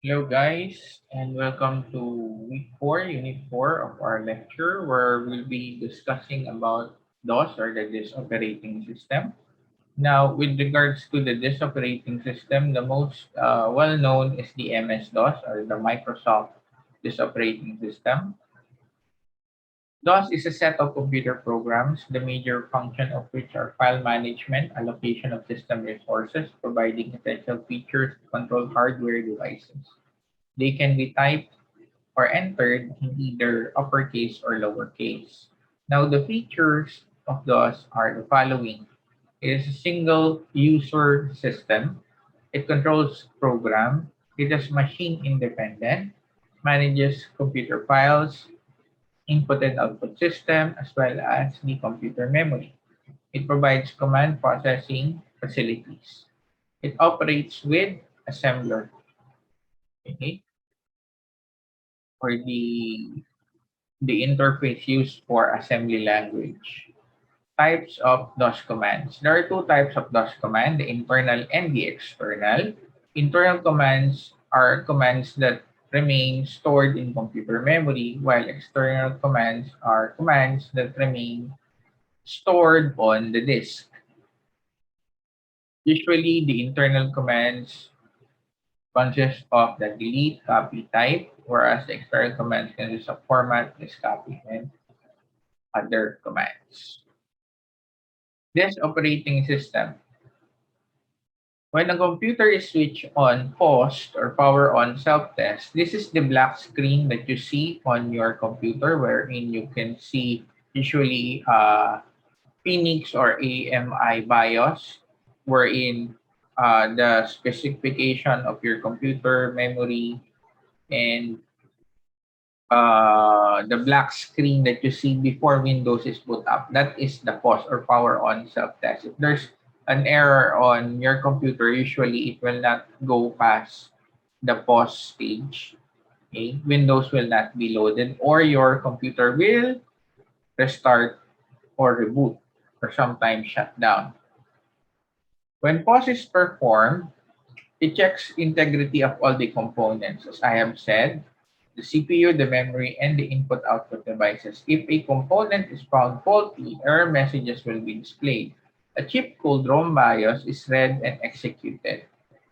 Hello guys and welcome to week 4, unit 4 of our lecture where we'll be discussing about DOS or the disk operating system. Now with regards to the disk operating system, the most well known is the MS-DOS or the Microsoft disk operating system. DOS is a set of computer programs, the major function of which are file management, allocation of system resources, providing essential features to control hardware devices. They can be typed or entered in either uppercase or lowercase. Now, the features of DOS are the following. It is a single user system. It controls program. It is machine independent, manages computer files, input and output system, as well as the computer memory. It provides command processing facilities. It operates with assembler, okay, or the interface used for assembly language. Types of DOS commands. There are two types of DOS command, the internal and the external. Internal commands are commands that remain stored in computer memory, while external commands are commands that remain stored on the disk. Usually, the internal commands consist of the delete, copy type, whereas the external commands consist of format, disk copy, and other commands. This operating system. When a computer is switched on, paused, or power on self-test, this is the black screen that you see on your computer wherein you can see usually Phoenix or AMI BIOS wherein the specification of your computer memory and the black screen that you see before Windows is boot up. That is the pause or power on self-test. If there's an error on your computer, usually it will not go past the pause stage. Okay? Windows will not be loaded or your computer will restart or reboot or sometimes shut down. When pause is performed, it checks integrity of all the components. As I have said, the CPU, the memory, and the input-output devices. If a component is found faulty, error messages will be displayed. A chip called ROM BIOS is read and executed.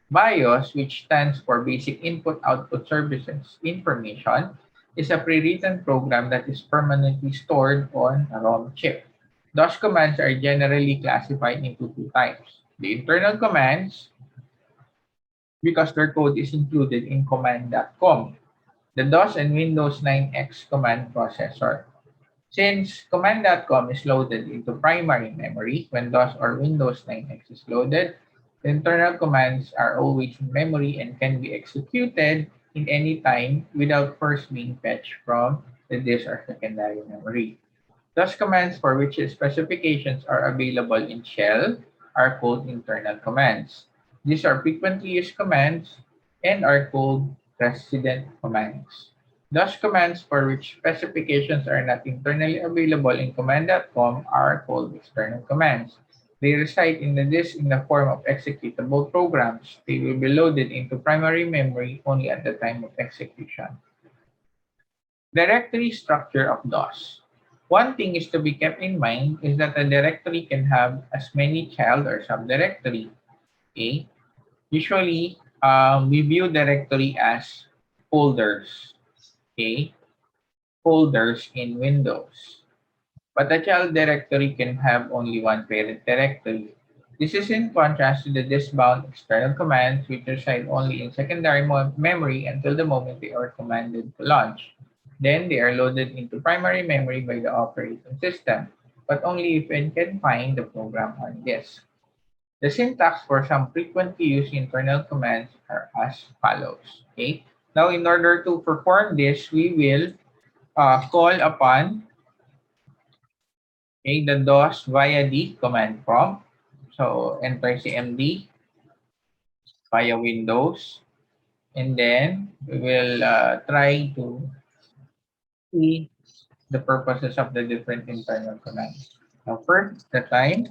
BIOS, which stands for Basic Input-Output Services Information, is a pre-written program that is permanently stored on a ROM chip. Those commands are generally classified into two types. The internal commands, because their code is included in command.com, the DOS and Windows 9X command processor. Since command.com is loaded into primary memory when DOS or Windows 9X is loaded, the internal commands are always in memory and can be executed in any time without first being fetched from the disk or secondary memory. Those commands for which the specifications are available in shell are called internal commands. These are frequently used commands and are called resident commands. Those commands for which specifications are not internally available in command.com are called external commands. They reside in the disk in the form of executable programs. They will be loaded into primary memory only at the time of execution. Directory structure of DOS. One thing is to be kept in mind is that a directory can have as many child or subdirectory. Okay? Usually, we view directory as folders. Okay? Folders in Windows. But a child directory can have only one parent directory. This is in contrast to the disk-bound external commands which reside only in secondary memory until the moment they are commanded to launch. Then they are loaded into primary memory by the operating system, but only if it can find the program on disk. The syntax for some frequently used internal commands are as follows. Okay. Now, in order to perform this, we will call upon the DOS via the command prompt. So enter cmd via Windows, and then we will try to see the purposes of the different internal commands. Now, first, the time.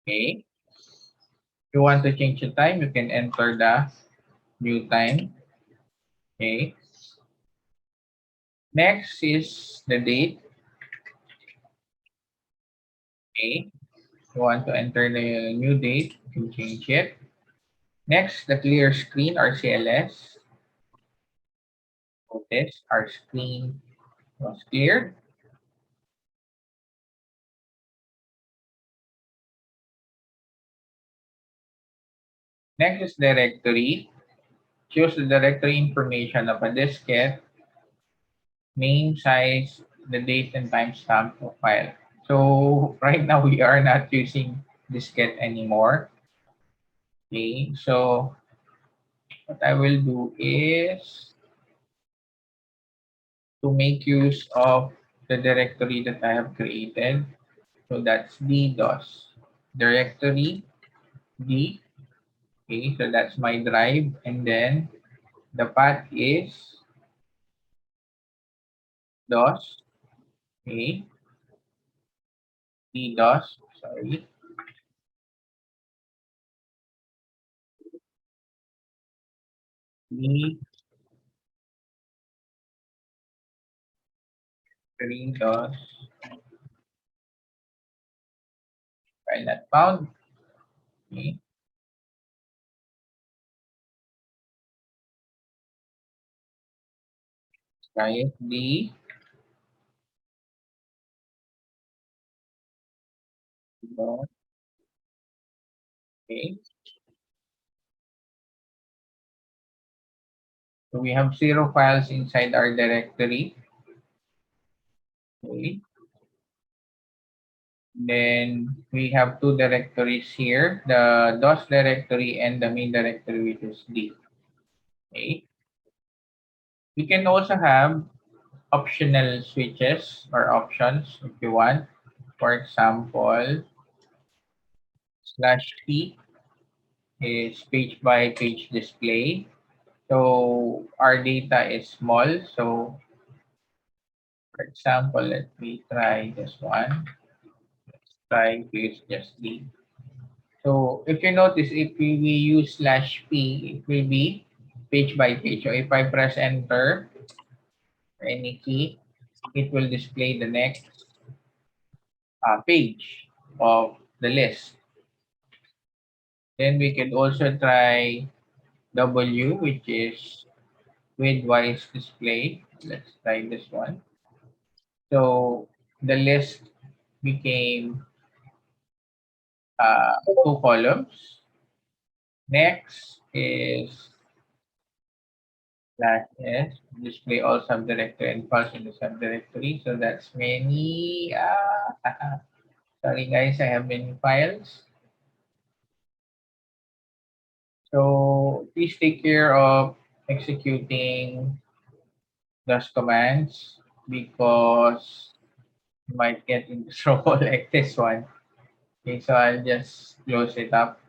Okay. If you want to change the time, you can enter the new time. Okay. Next is the date. Okay. You want to enter the new date, you can change it. Next, the clear screen or CLS. Notice our screen was cleared. Next is directory. Choose the directory information of a diskette, name, size, the date and timestamp of file. So right now we are not using diskette anymore. Okay, so what I will do is to make use of the directory that I have created. So that's DDoS directory D. Okay, so that's my drive, and then the path is DOS. Okay, DDoS. Sorry, D DOS. File not found. Okay, try it. D DOS. Okay, so we have 0 files inside our directory. Okay, then we have 2 directories here: the DOS directory and the main directory, which is D. Okay, we can also have optional switches or options if you want. For example, /p is page by page display. So our data is small. So for example, let me try this one. Try page just D. So if you notice, if we use /p, it will be page by page. So if I press enter or any key, it will display the next page of the list. Then we can also try W, which is widthwise display. Let's try this one. So the list became 2 columns. Next is /s, display all subdirectory and files in the subdirectory. So that's many. Sorry guys, I have many files. So please take care of executing those commands because you might get into trouble like this one. Okay, so I'll just close it up.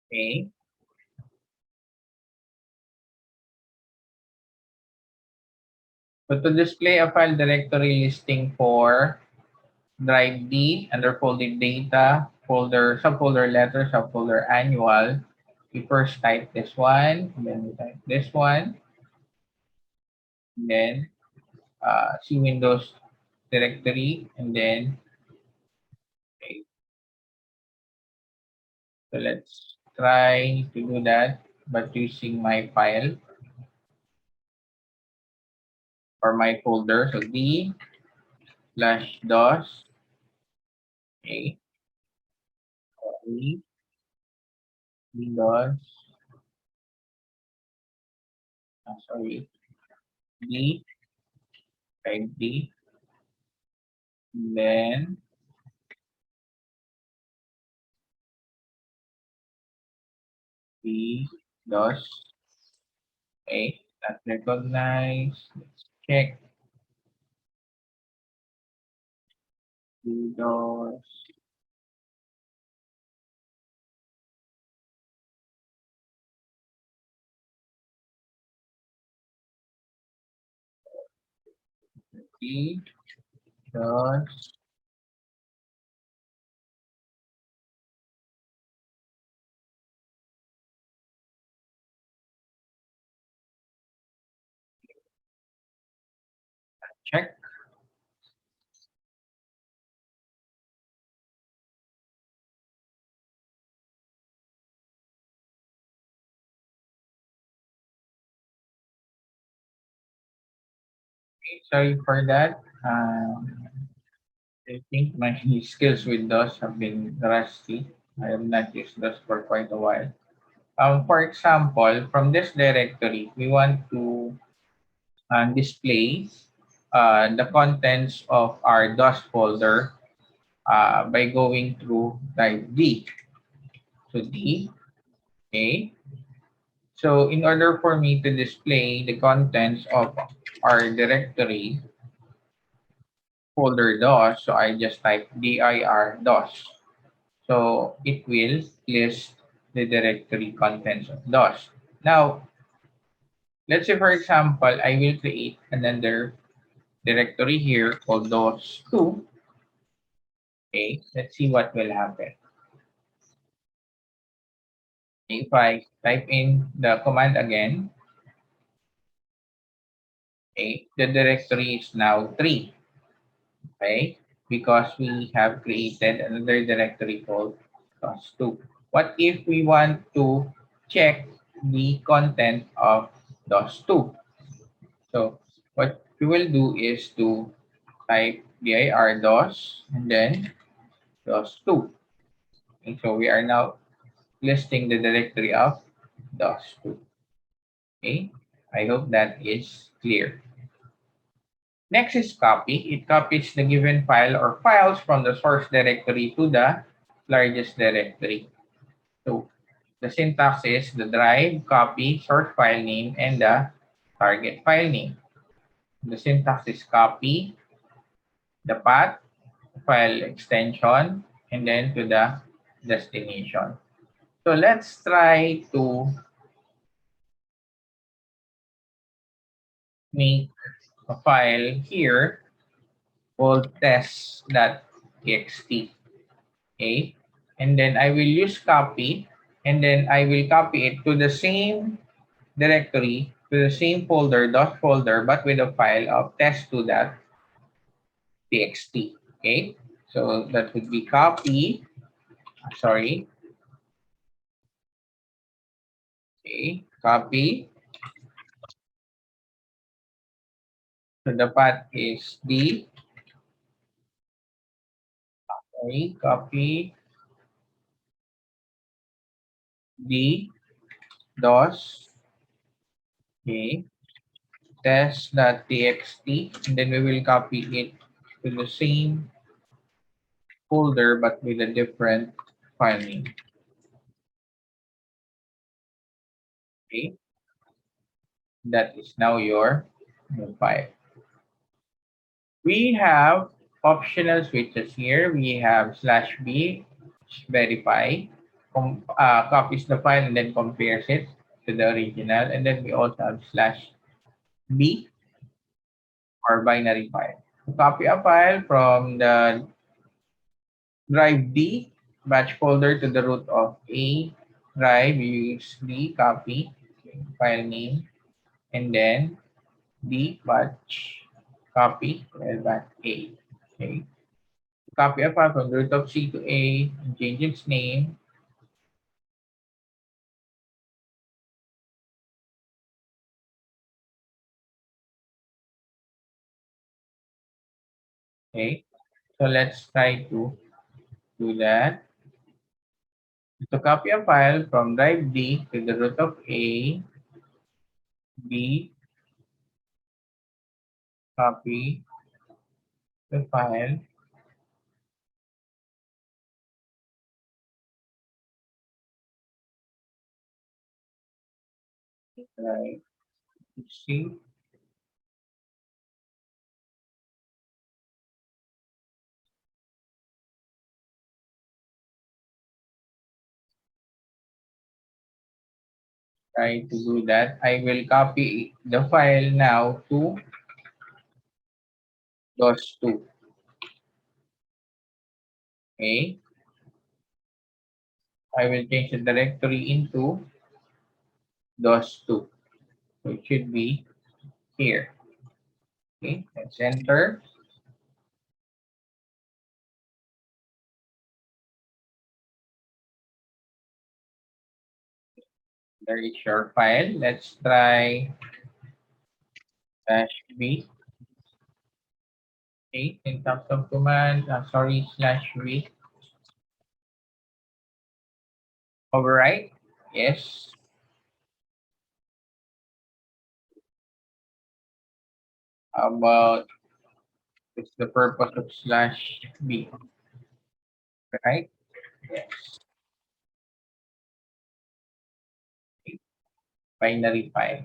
Okay. So to display a file directory listing for drive D under folder data, folder, subfolder letter, subfolder annual, we first type this one, and then we type this one, and then C Windows directory, and then okay. So let's try to do that, but using my file or my folder. So D/DOS. Okay. DOS. Sorry. D. Type D. Then DOS. Okay. Not recognized. Let's check. DOS. DOS. Check. Okay, sorry for that. I think my skills with DOS have been rusty. I have not used DOS for quite a while. For example, from this directory, we want to display the contents of our DOS folder by going through type D. So D, okay. So in order for me to display the contents of our directory folder DOS, so I just type dir DOS. So it will list the directory contents of DOS. Now, let's say for example, I will create another directory here called DOS2. Okay, let's see what will happen. If I type in the command again, okay, the directory is now 3. Okay, because we have created another directory called DOS2. What if we want to check the content of DOS2? So what we will do is to type dir DOS and then DOS2. And so we are now listing the directory of DOS2. Okay, I hope that is clear. Next is copy. It copies the given file or files from the source directory to the largest directory. So the syntax is the drive, copy, source file name, and the target file name. The syntax is copy, the path, file extension, and then to the destination. So let's try to make a file here called test.txt. Okay, and then I will use copy, and then I will copy it to the same directory, to the same folder, dot folder, but with a file of test2.txt. Okay, so that would be copy, sorry, okay, copy. So the path is D, okay, copy D, DOS, okay, test.txt, and then we will copy it to the same folder but with a different file name. Okay, that is now your file. We have optional switches here. We have /b verify, copies the file and then compares it to the original. And then we also have /b or binary file. To copy a file from the drive D batch folder to the root of A drive, we use D copy, okay, file name, and then D batch copy back A. Okay. Copy a file from the root of C to A and change its name. Okay. So let's try to do that. To copy a file from drive D to the root of A, B, copy the file, right, C, try to do that. I will copy the file now to DOS2. Okay. I will change the directory into DOS2. So it should be here. Okay, let's enter. There is your file. Let's try -v. Okay, in terms of command, sorry, /v. Overwrite. Yes. How about what's the purpose of /v? Right? Yes. Okay. Binary file.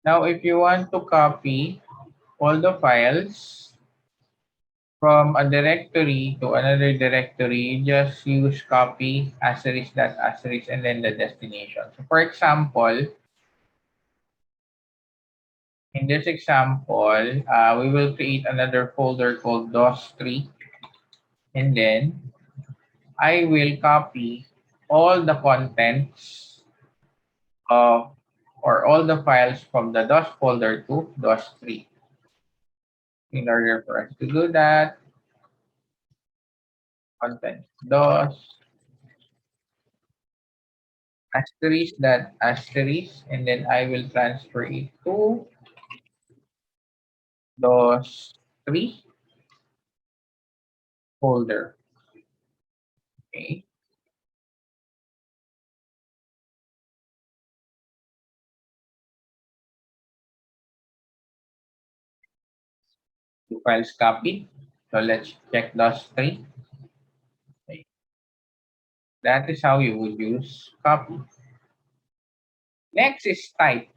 Now, if you want to copy all the files from a directory to another directory, just use copy asterisk dot asterisk and then the destination. So for example, in this example, we will create another folder called DOS3, and then I will copy all the contents of or all the files from the DOS folder to DOS3. In order for us to do that, contents DOS asterisk that asterisk, and then I will transfer it to those three folder. Okay. Two files copied. So let's check those three. Okay. That is how you would use copy. Next is type.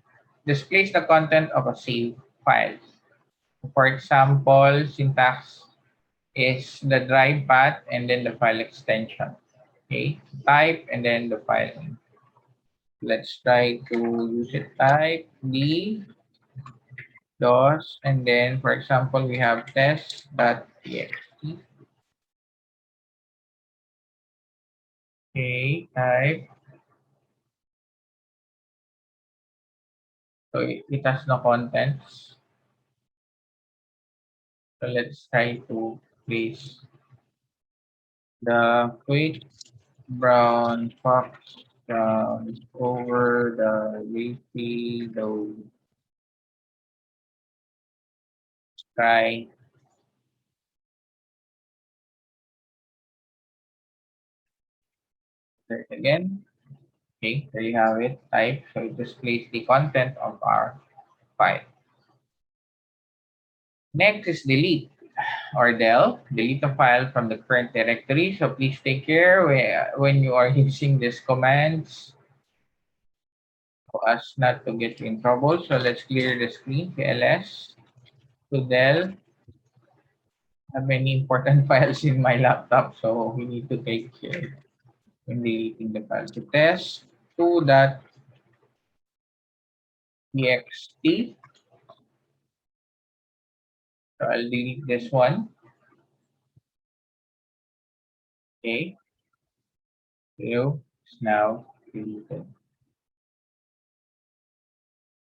Displays the content of a saved file. For example, syntax is the drive path and then the file extension. Okay. Type and then the file. Let's try to use it. Type D DOS, and then for example we have test.txt. Okay, type. So it has no contents. So let's try to place the quick brown fox jumps over the leafy low. Try it again. Okay, there you have it. Type. So it displays the content of our file. Next is delete. Or delete the file from the current directory. So please take care when you are using these commands for us not to get in trouble. So let's clear the screen. ls to del. I have many important files in my laptop, so we need to take care when deleting the file. To test 2.txt. So I'll delete this one. Okay, so it's now deleted.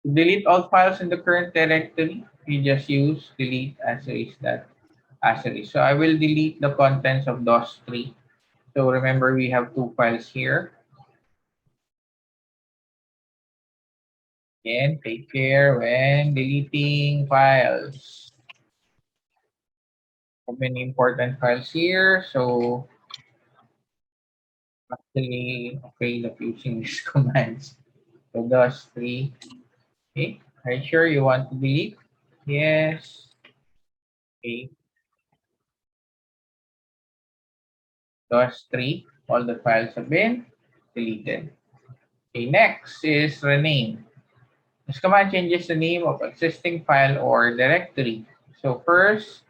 To delete all files in the current directory, we just use delete asterisk that asterisk. So I will delete the contents of DOS3. So remember we have two files here. And take care when deleting files. So many important files here. So actually afraid of using these commands. So DOS3. Okay. Are you sure you want to delete? Yes. Okay. DOS3. All the files have been deleted. Okay, next is rename. This command changes the name of existing file or directory. So first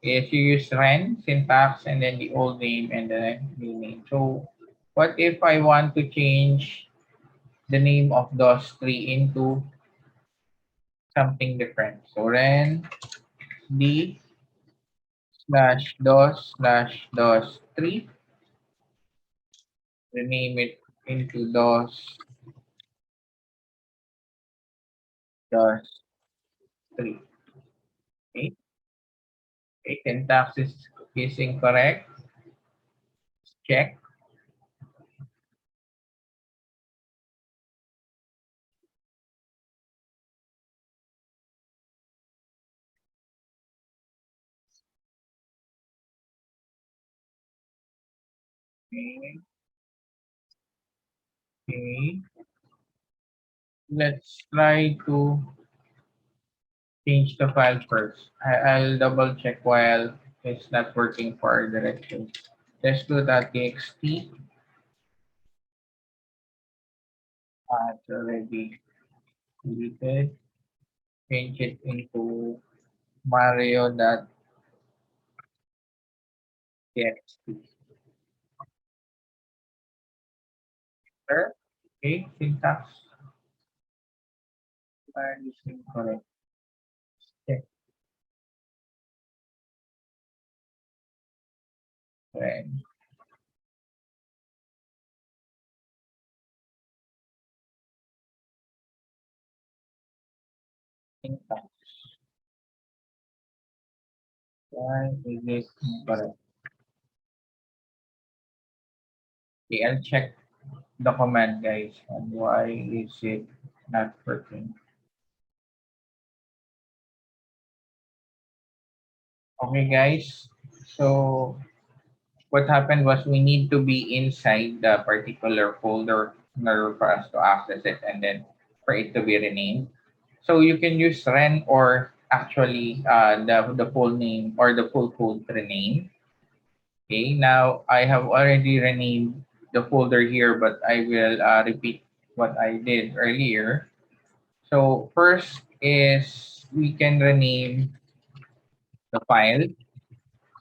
is you use ren syntax and then the old name and the new name. So what if I want to change the name of DOS3 into something different? So ren d slash DOS slash DOS3, rename it into DOS DOS 3. Okay. Okay. Syntax is incorrect. Check. Okay. Okay. Let's try to change the file first. I'll double check while it's not working for our directions. Let's do that txt. It's already deleted. Change it into mario.txt. Sir, okay, syntax is incorrect. Check. Then syntax. Why is it incorrect? Okay, I'll check the command, guys, and why is it not working. Okay, guys. So what happened was we need to be inside the particular folder in order for us to access it and then for it to be renamed. So you can use ren or actually the full name or the full code rename. Okay, now I have already renamed the folder here, but I will repeat what I did earlier. So first is we can rename the file.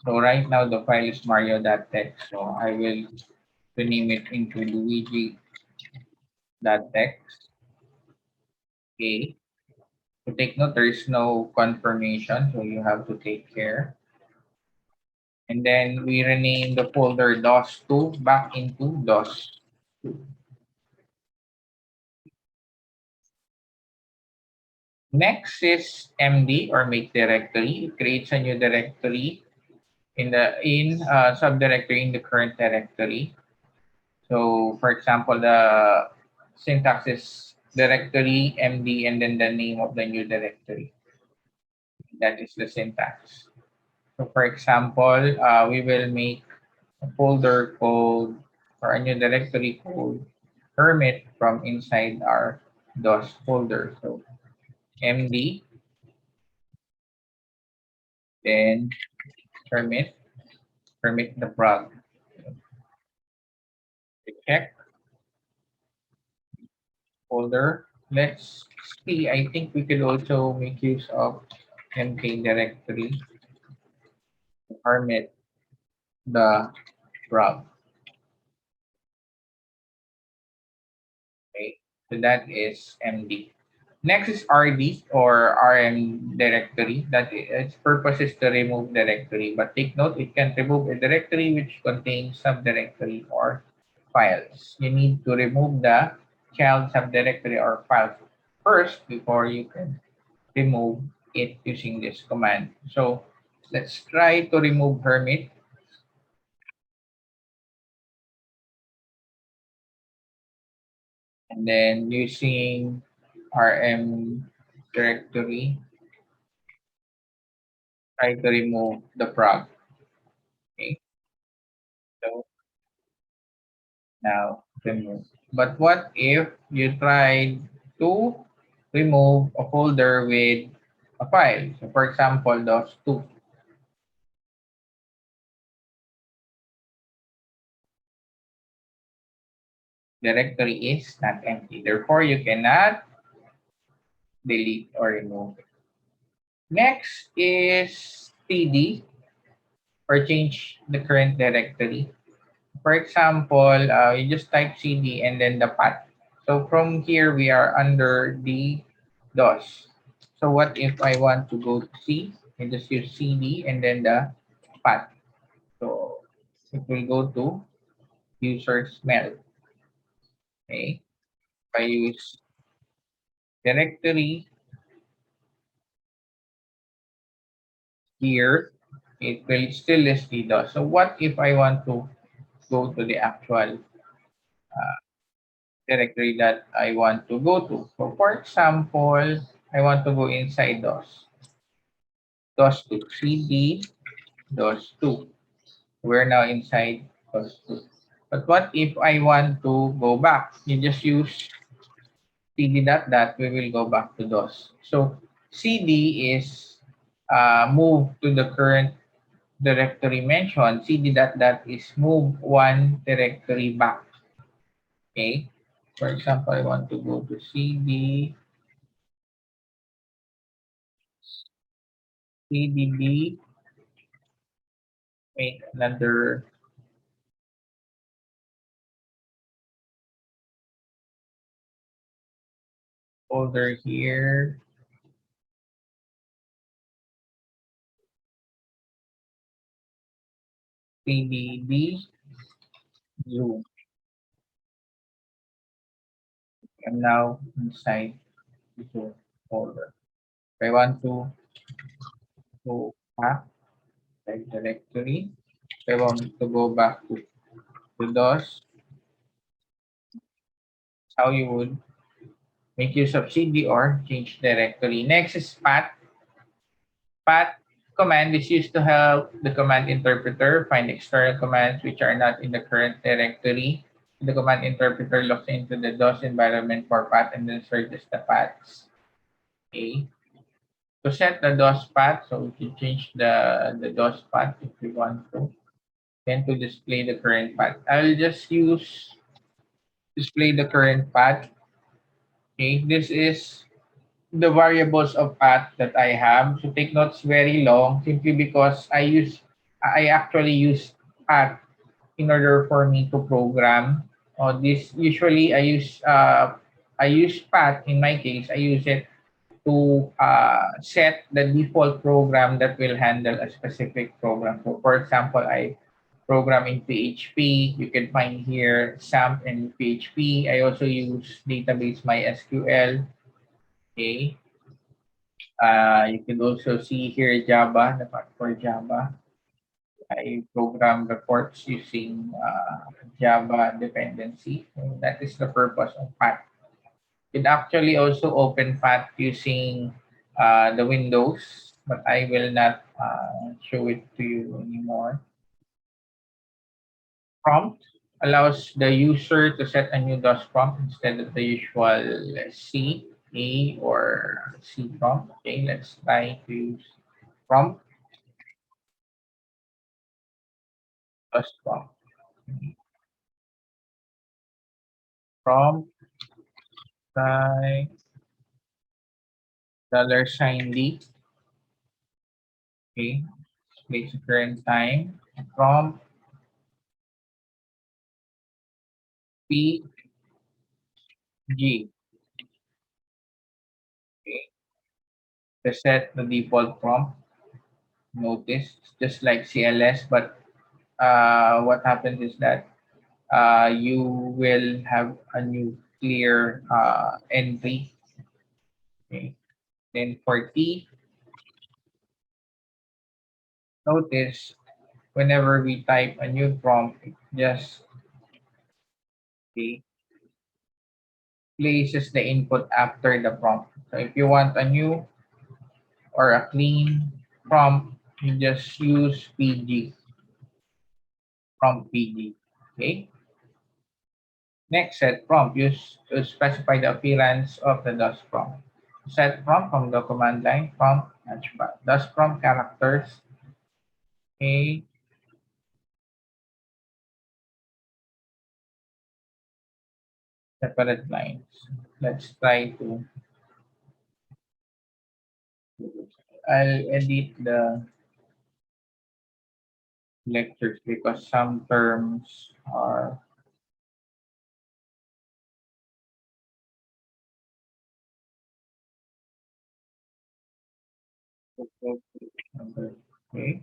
So right now the file is mario.txt. So I will rename it into luigi.txt. Okay. To take note, there is no confirmation, so you have to take care. And then we rename the folder DOS2 back into DOS2. Next is MD or make directory. It creates a new directory in the subdirectory in the current directory. So for example, the syntax is directory MD and then the name of the new directory. That is the syntax. So for example, we will make a folder called or a new directory called hermit from inside our DOS folder. So MD, then hermit, hermit the prog. Check folder. Let's see. I think we could also make use of MK directory, hermit the prog. Okay, so that is MD. Next is RD or RM directory. Its purpose is to remove directory, but take note it can remove a directory which contains subdirectory or files. You need to remove the child subdirectory or file first before you can remove it using this command. So let's try to remove hermit and then using RM directory, try to remove the prog. Okay, so now remove. But what if you tried to remove a folder with a file? So for example, those two directory is not empty. Therefore, you cannot delete or remove it. Next is cd or change the current directory. For example, you just type cd and then the path. So from here, we are under the DOS. So what if I want to go to C? I just use cd and then the path. So it will go to user smell. Okay. If I use directory, here, it will still list the DOS. So what if I want to go to the actual directory that I want to go to? So for example, I want to go inside DOS. DOS 2, cd DOS 2. We're now inside DOS 2. But what if I want to go back? You just use cd dot dot, we will go back to DOS. So cd is move to the current directory mentioned. Cd dot dot is move one directory back. Okay. For example, I want to go to cdb, make another folder here, cdb zoom. I'm now inside the zoom folder. If I want to go back like directory, if I want to go back to DOS, how you would make use of cd or change directory. Next is pat. Pat command is used to help the command interpreter find external commands which are not in the current directory. The command interpreter looks into the DOS environment for path and then searches the paths. Okay. To set the DOS path, so we can change the DOS path if we want to. Then to display the current path. I'll just use display the current path. Okay. This is the variables of path that I have. So take notes very long simply because I actually use path in order for me to program. This usually I use path in my case. I use it to set the default program that will handle a specific program. So for example, I program in PHP. You can find here SAMP and PHP. I also use database MySQL. Okay. You can also see here Java, the part for Java. I program reports using Java dependency. So that is the purpose of Path. You can actually also open Path using the Windows, but I will not show it to you anymore. Prompt allows the user to set a new DOS prompt instead of the usual C, A, or C prompt. Okay, let's try to use prompt, DOS prompt. Prompt, try $D. Okay, place the current time. Prompt PG. Okay, to set the default prompt. Notice it's just like CLS, but what happens is that you will have a new clear entry. Okay, then for T, notice whenever we type a new prompt, it just okay, places the input after the prompt. So if you want a new or a clean prompt, you just use PG, prompt PG. Okay. Next, set prompt. Use to specify the appearance of the DOS prompt. Set prompt from the command line, prompt hatchback. DOS prompt characters. Okay. Separate lines. Let's try to. I'll edit the lectures because some terms are okay.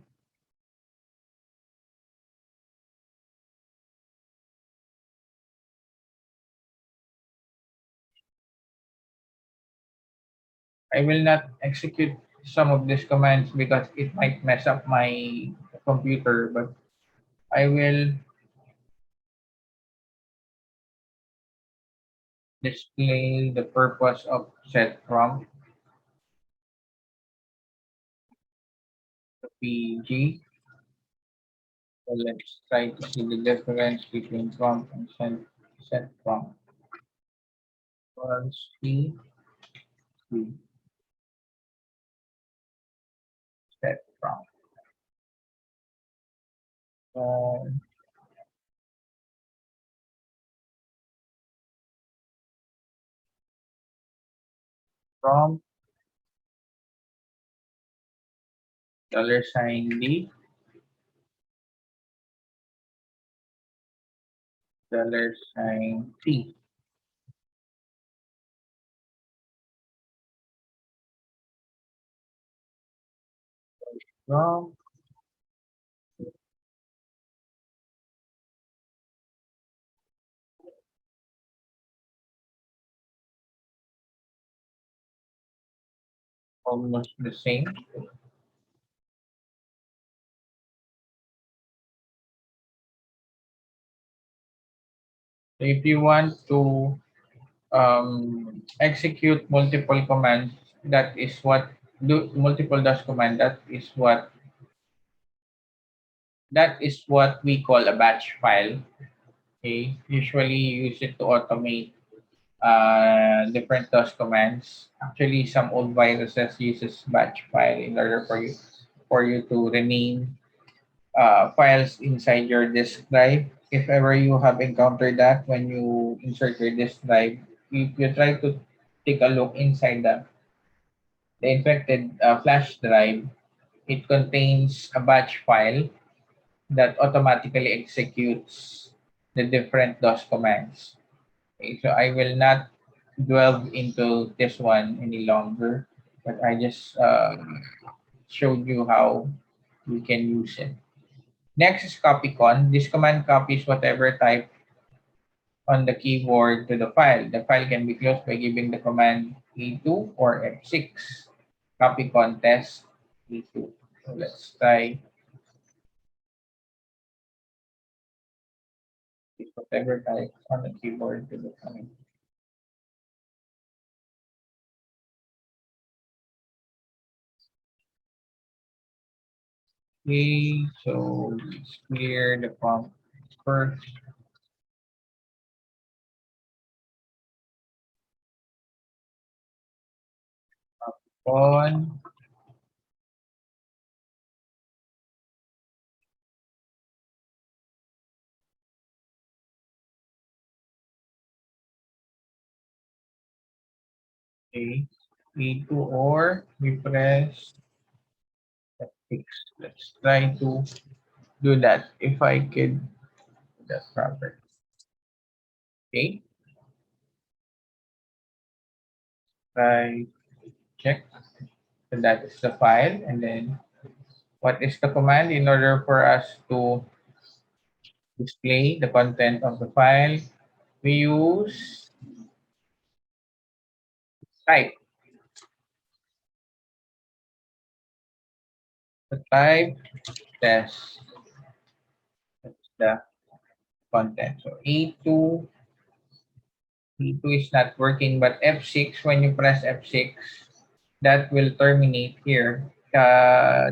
I will not execute some of these commands because it might mess up my computer, but I will display the purpose of set prompt PG. So let's try to see the difference between prompt and set prompt. Equals P to set prompt. So prompt $D $T. Prompt almost the same. So if you want to execute multiple commands, that is what do multiple dash command. That is what we call a batch file. Okay, usually use it to automate different DOS commands. Actually, some old viruses uses batch file in order for you to rename files inside your disk drive. If ever you have encountered that when you insert your disk drive, if you try to take a look inside the infected flash drive, it contains a batch file that automatically executes the different DOS commands. Okay, so I will not delve into this one any longer, but I just showed you how we can use it. Next is copycon. This command copies whatever type on the keyboard to the file. The file can be closed by giving the command E2 or F6. Copycon test E2. So let's try whatever type on the keyboard to the file. Okay, so let's clear the prompt first. On a E2 or we press F6. Let's try to do that if I could do that properly. Okay, I check. So that is the file. And then what is the command in order for us to display the content of the file? We use type. The type test. That's the content. So E2 is not working, but F6, when you press F6, that will terminate here.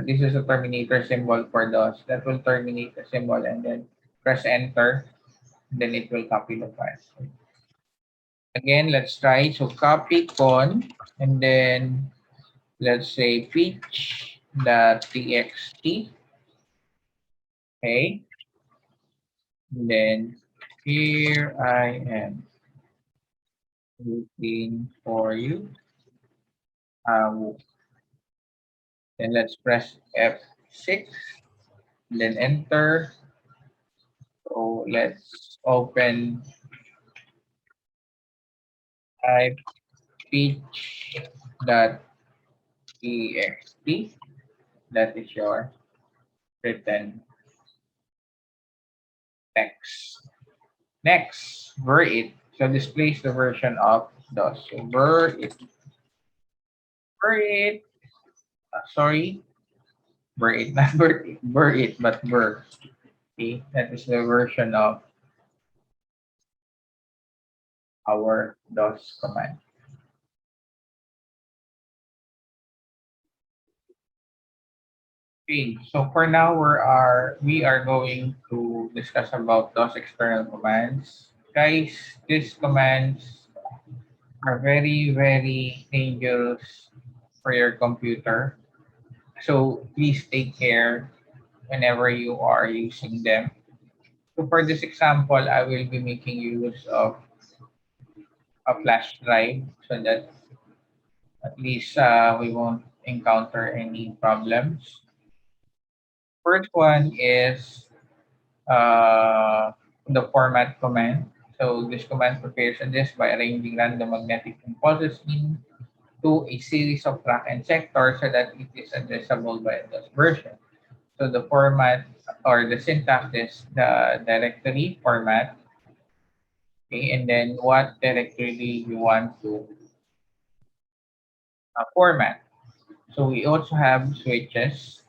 This is a terminator symbol for DOS. That will terminate the symbol and then press enter. Then it will copy the file. Again, let's try. So copy con and then let's say peach.txt. Okay. And then here I am looking for you. Uh, then let's press F6. Then enter. So let's open type peach.txt. That is your written text. Next, ver it. So displays the version of DOS. So ver it. Sorry, Bur it, not Bur it, but Bur. Okay, that is the version of our DOS command. Okay, so for now we are going to discuss about those external commands. Guys, these commands are very, very dangerous for your computer. So please take care whenever you are using them. So for this example, I will be making use of a flash drive so that at least we won't encounter any problems. First one is uh, the format command. So this command prepares a disk by arranging random magnetic impulses into a series of track and sectors so that it is addressable by this version. So the format or the syntax is the directory format, okay, and then what directory you want to format. So we also have switches.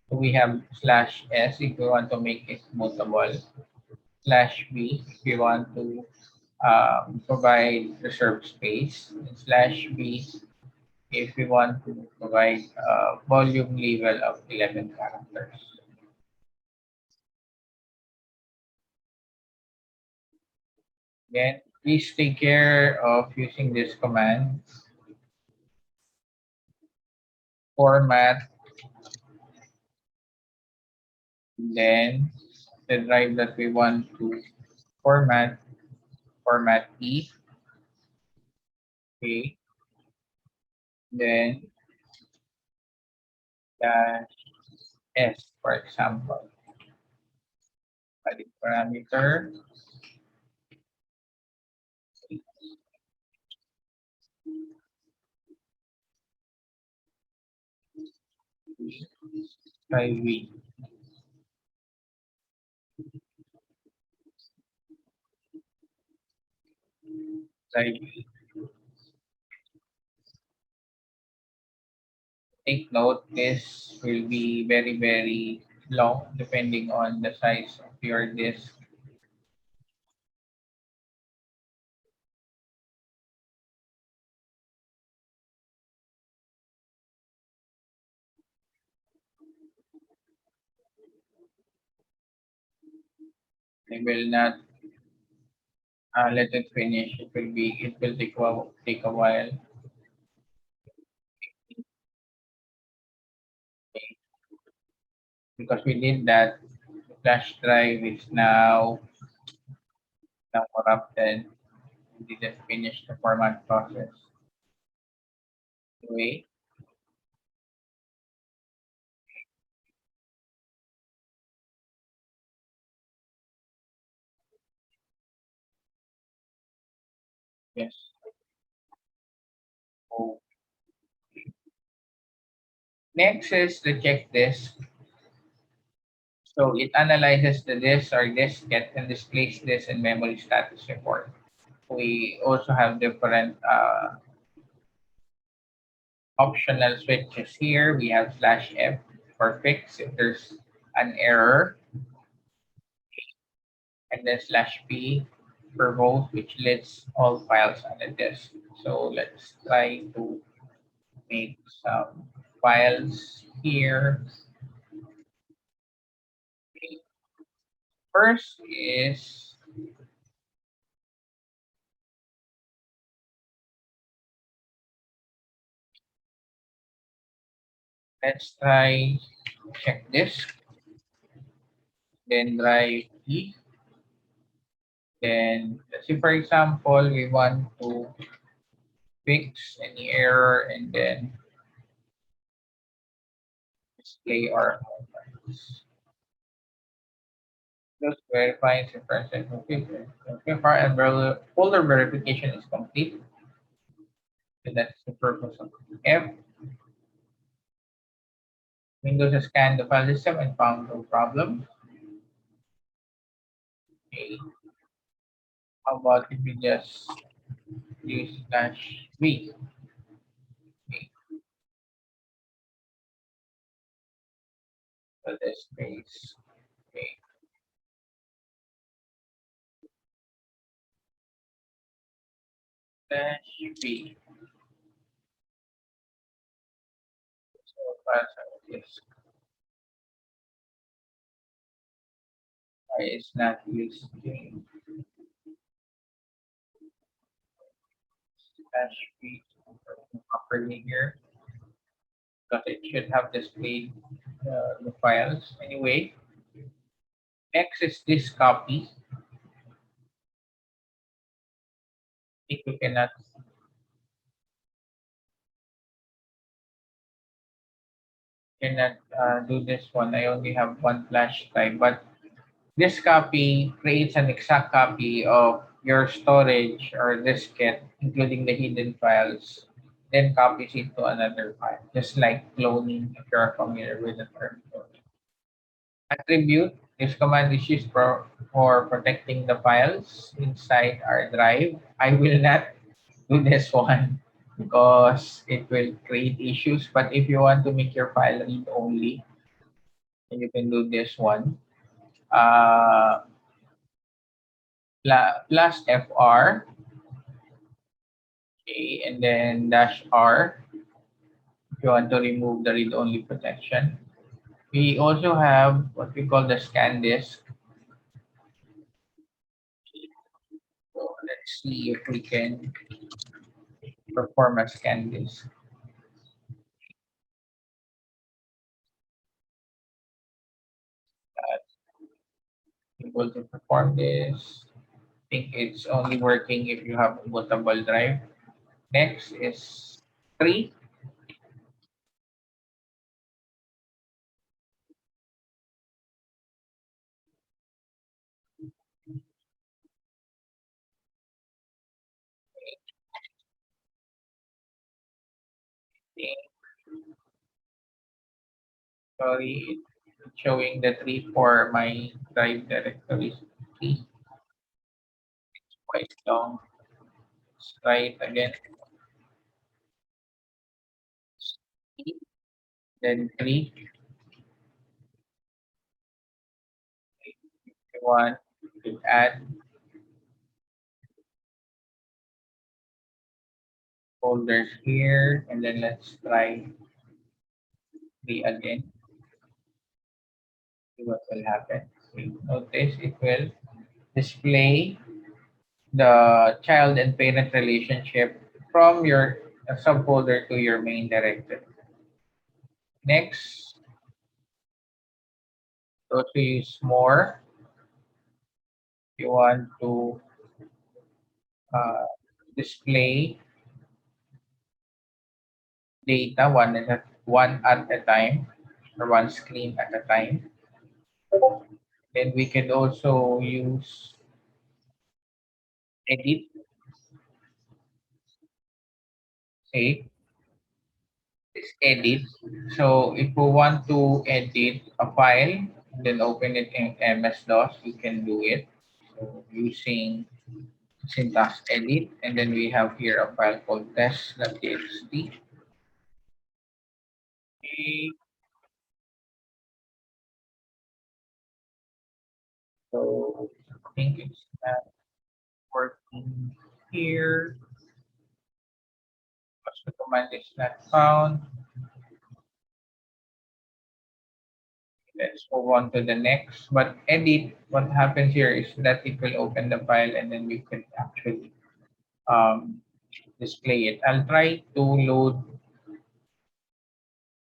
So we have slash s if we want to make it mutable, slash b if we want to provide reserved space, and slash b if we want to provide volume level of 11 characters. Then please take care of using this command, format, then the drive that we want to format, format E, okay, then dash S, for example, adding parameter, try V, try V. Take note, this will be very, very long depending on the size of your disk. I will not let it finish. It will take a while, okay, because we did that. The flash drive is now corrupted. We didn't finish the format process. Anyway, yes. So next is the check disk. So it analyzes the disk or diskette and displays this in memory status report. We also have different optional switches here. We have slash F for fix if there's an error, and then slash P for vote, which lists all files on the disk. So let's try to make some files here. First is let's try check disk, then drive E. Then let's say for example we want to fix any error and then display our files. Just verifying if present computer. Okay, file and folder verification is complete. So that's the purpose of F. Windows has scanned the file system and found no problem. Okay. How about if we just use slash V? Okay. So this space. Okay. Dash B. So file this is not using dash B properly here because it should have displayed the files anyway. Next is this copy. I think we cannot do this one. I only have one flash drive, but this copy creates an exact copy of your storage or diskette, including the hidden files, then copies it to another file, just like cloning, if you're familiar with the term cloning. Attribute, this command is used for protecting the files inside our drive. I will not do this one because it will create issues, but if you want to make your file read only, then you can do this one. Uh, plus FR, okay, and then dash R if you want to remove the read-only protection. We also have what we call the scan disk. So let's see if we can perform a scan disk. Able to perform this. I think it's only working if you have a bootable drive. Next is 3. Sorry, it's showing the 3 for my drive directory. 3 quite long. Let's try it again. Then 3, we want to add folders here, and then let's try 3 again. See what will happen. See, notice it will display the child and parent relationship from your subfolder to your main directory. Next, go to use more. You want to uh, display data one at a time or one screen at a time. Then we can also use edit, say this edit. So if we want to edit a file, then open it in MS-DOS, we can do it. So using syntax edit, and then we have here a file called test.txt. Okay, so I think it's not working here because the command is not found. Let's move on to the next. But edit, what happens here is that it will open the file and then we can actually um, display it. I'll try to load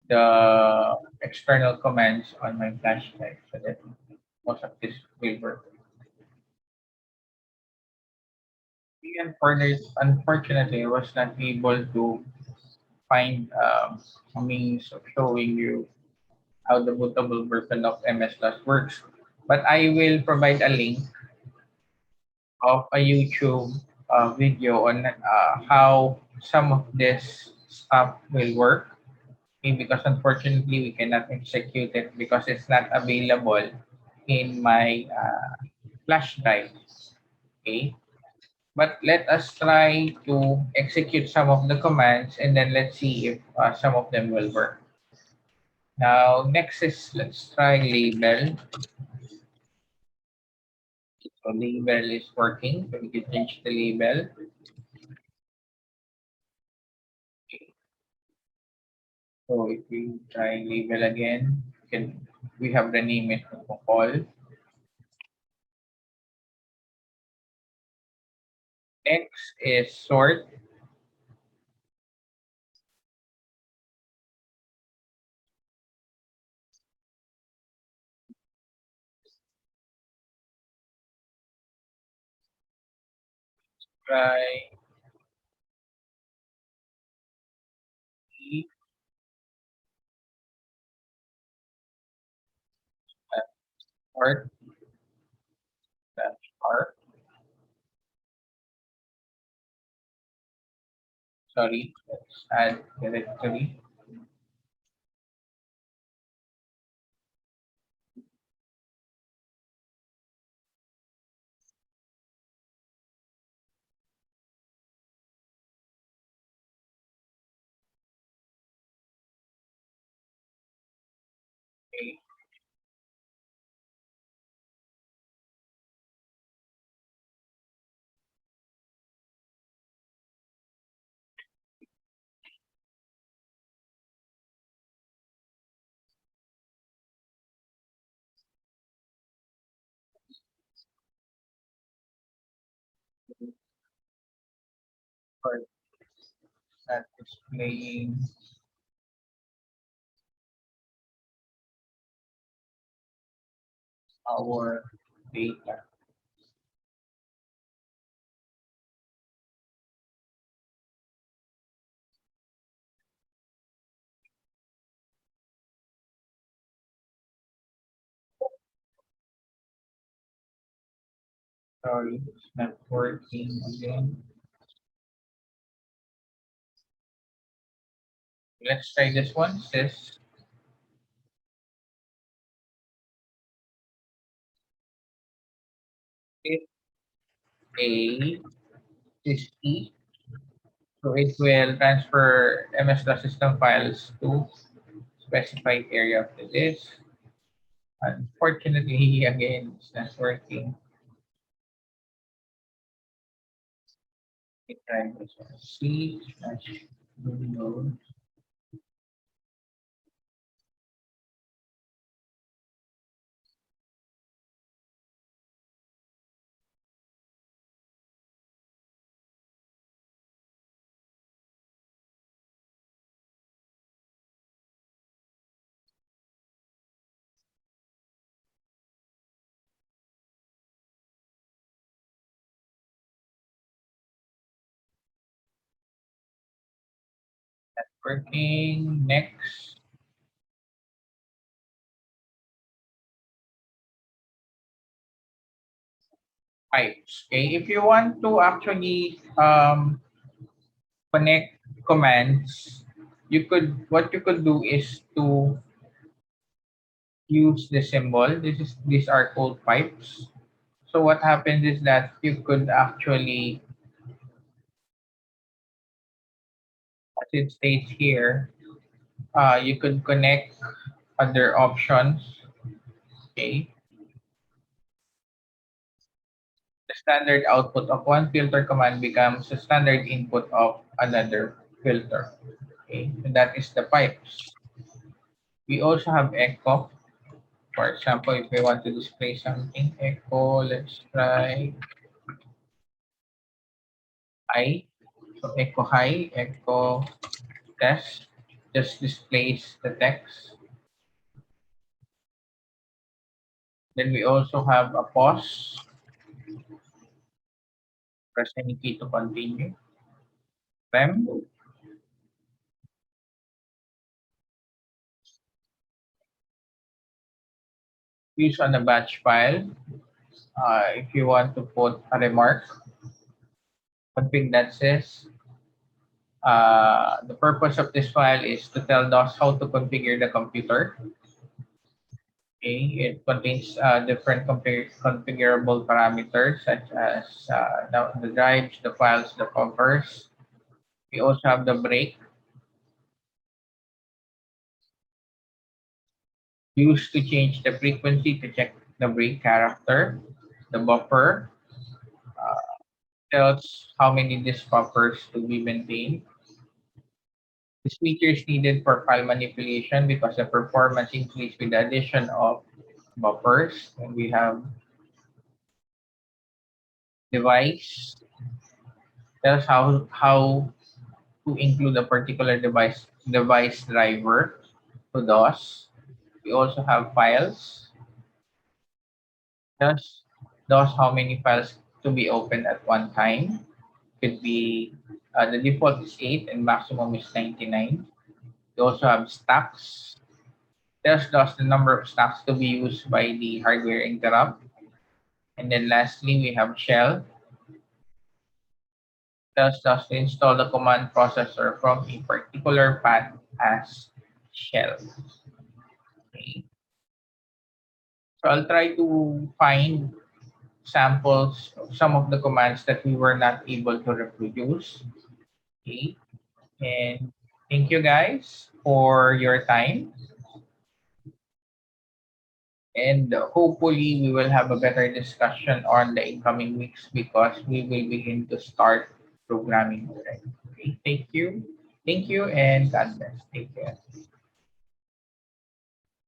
the external commands on my flash drive so that most of this will work. And for this, unfortunately, I was not able to find a means of showing you how the bootable version of MS-DOS works. But I will provide a link of a YouTube video on how some of this stuff will work. Okay, because unfortunately we cannot execute it because it's not available in my flash drive. Okay, but let us try to execute some of the commands and then let's see if some of them will work. Now, next is let's try label. So label is working, so we can change the label. So if we try label again, we have the name it protocol. Next is sort. Try E, sort, R. Sorry, let's add directory. Okay, for that displaying our data. Sorry, it's not working again. Let's try this one. Says if A is E, so it will transfer MS.system files to specified area of the disk. Unfortunately, again, it's not working. We try this one. C slash window working. Next, pipes. Okay, if you want to actually connect commands, what you could do is to use the symbol. These are called pipes. So what happens is that you could actually, as it states here, you could connect other options. Okay, the standard output of one filter command becomes the standard input of another filter. Okay, and that is the pipes. We also have echo. For example, if we want to display something, echo, let's try high. So echo high, echo test, just displays the text. Then we also have a pause, press any key to continue. Rem, use on a batch file. If you want to put a remark, config that says the purpose of this file is to tell DOS how to configure the computer. Okay, it contains different configurable parameters such as the drives, the files, the covers. We also have the break. Used to change the frequency to check the break character. The buffer tells how many disk buffers to be maintained. This feature is needed for file manipulation because the performance increases with the addition of buffers. And we have device tells how to include a particular device driver to DOS. We also have files. Thus how many files to be opened at one time. Could be the default is 8 and maximum is 99. We also have stacks. Thus the number of stacks to be used by the hardware interrupt. And then lastly, we have shell. Thus to install the command processor from a particular path as shell. Okay. So I'll try to find samples of some of the commands that we were not able to reproduce. Okay. And thank you guys for your time. And hopefully we will have a better discussion on the incoming weeks because we will begin to start programming already. Okay. Thank you. Thank you and God bless. Take care.